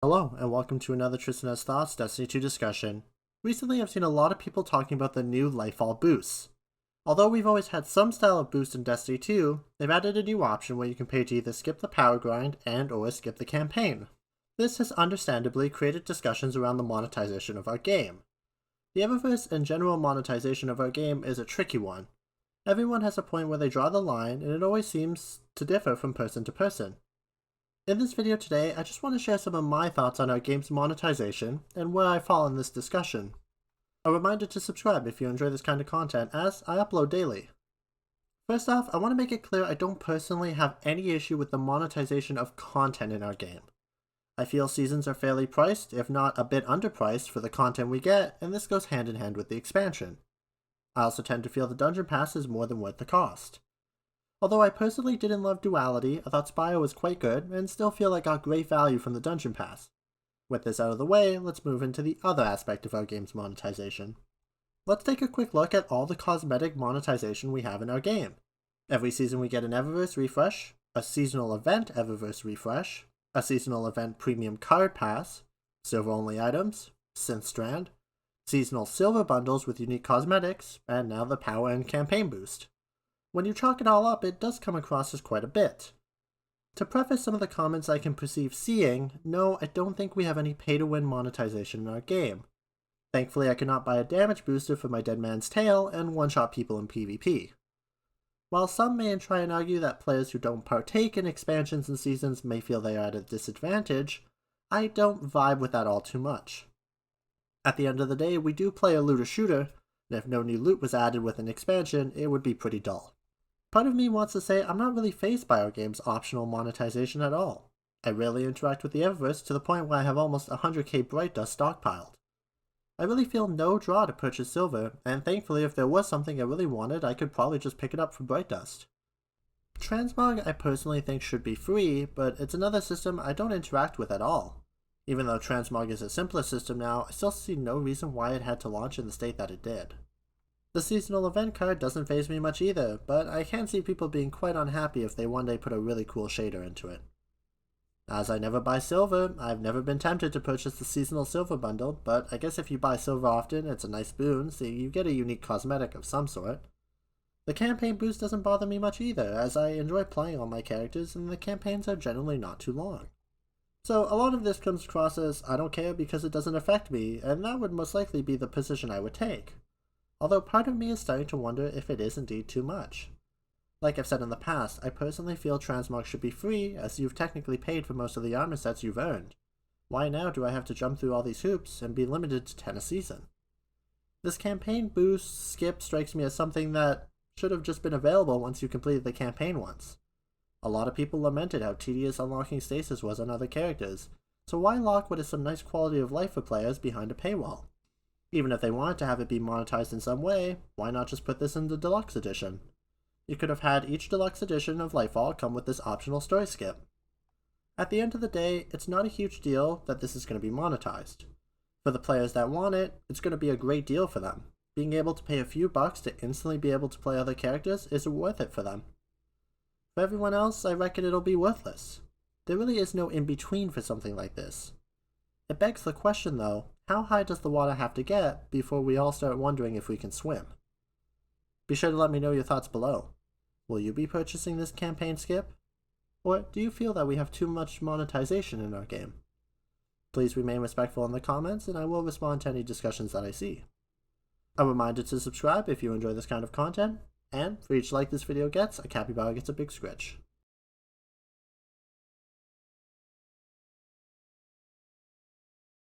Hello, and welcome to another Tristan Has Thoughts Destiny 2 discussion. Recently, I've seen a lot of people talking about the new Lightfall boosts. Although we've always had some style of boost in Destiny 2, they've added a new option where you can pay to either skip the power grind and or skip the campaign. This has understandably created discussions around the monetization of our game. The Eververse and general monetization of our game is a tricky one. Everyone has a point where they draw the line, and it always seems to differ from person to person. In this video today, I just want to share some of my thoughts on our game's monetization and where I fall in this discussion. A reminder to subscribe if you enjoy this kind of content, as I upload daily. First off, I want to make it clear I don't personally have any issue with the monetization of content in our game. I feel seasons are fairly priced, if not a bit underpriced, for the content we get, and this goes hand in hand with the expansion. I also tend to feel the dungeon pass is more than worth the cost. Although I personally didn't love Duality, I thought Spire was quite good, and still feel I got great value from the Dungeon Pass. With this out of the way, let's move into the other aspect of our game's monetization. Let's take a quick look at all the cosmetic monetization we have in our game. Every season we get an Eververse refresh, a seasonal event Eververse refresh, a seasonal event premium card pass, silver-only items, synth strand, seasonal silver bundles with unique cosmetics, and now the power and campaign boost. When you chalk it all up, it does come across as quite a bit. To preface some of the comments I can perceive seeing, no, I don't think we have any pay-to-win monetization in our game. Thankfully, I cannot buy a damage booster for my Dead Man's Tale and one-shot people in PvP. While some may try and argue that players who don't partake in expansions and seasons may feel they are at a disadvantage, I don't vibe with that all too much. At the end of the day, we do play a looter-shooter, and if no new loot was added with an expansion, it would be pretty dull. Part of me wants to say I'm not really fazed by our game's optional monetization at all. I rarely interact with the Eververse to the point where I have almost 100k Bright Dust stockpiled. I really feel no draw to purchase silver, and thankfully if there was something I really wanted, I could probably just pick it up for Bright Dust. Transmog I personally think should be free, but it's another system I don't interact with at all. Even though Transmog is a simpler system now, I still see no reason why it had to launch in the state that it did. The seasonal event card doesn't faze me much either, but I can see people being quite unhappy if they one day put a really cool shader into it. As I never buy silver, I've never been tempted to purchase the seasonal silver bundle, but I guess if you buy silver often, it's a nice boon, so you get a unique cosmetic of some sort. The campaign boost doesn't bother me much either, as I enjoy playing all my characters and the campaigns are generally not too long. So a lot of this comes across as I don't care because it doesn't affect me, and that would most likely be the position I would take. Although part of me is starting to wonder if it is indeed too much. Like I've said in the past, I personally feel Transmog should be free, as you've technically paid for most of the armor sets you've earned. Why now do I have to jump through all these hoops and be limited to 10 a season? This campaign boost skip strikes me as something that should have just been available once you completed the campaign once. A lot of people lamented how tedious unlocking stasis was on other characters, so why lock what is some nice quality of life for players behind a paywall? Even if they wanted to have it be monetized in some way, why not just put this in the deluxe edition? You could have had each deluxe edition of Lightfall come with this optional story skip. At the end of the day, it's not a huge deal that this is going to be monetized. For the players that want it, it's going to be a great deal for them. Being able to pay a few bucks to instantly be able to play other characters is worth it for them. For everyone else, I reckon it'll be worthless. There really is no in-between for something like this. It begs the question though, how high does the water have to get before we all start wondering if we can swim? Be sure to let me know your thoughts below. Will you be purchasing this campaign skip? Or do you feel that we have too much monetization in our game? Please remain respectful in the comments and I will respond to any discussions that I see. A reminder to subscribe if you enjoy this kind of content, and for each like this video gets, a capybara gets a big scritch.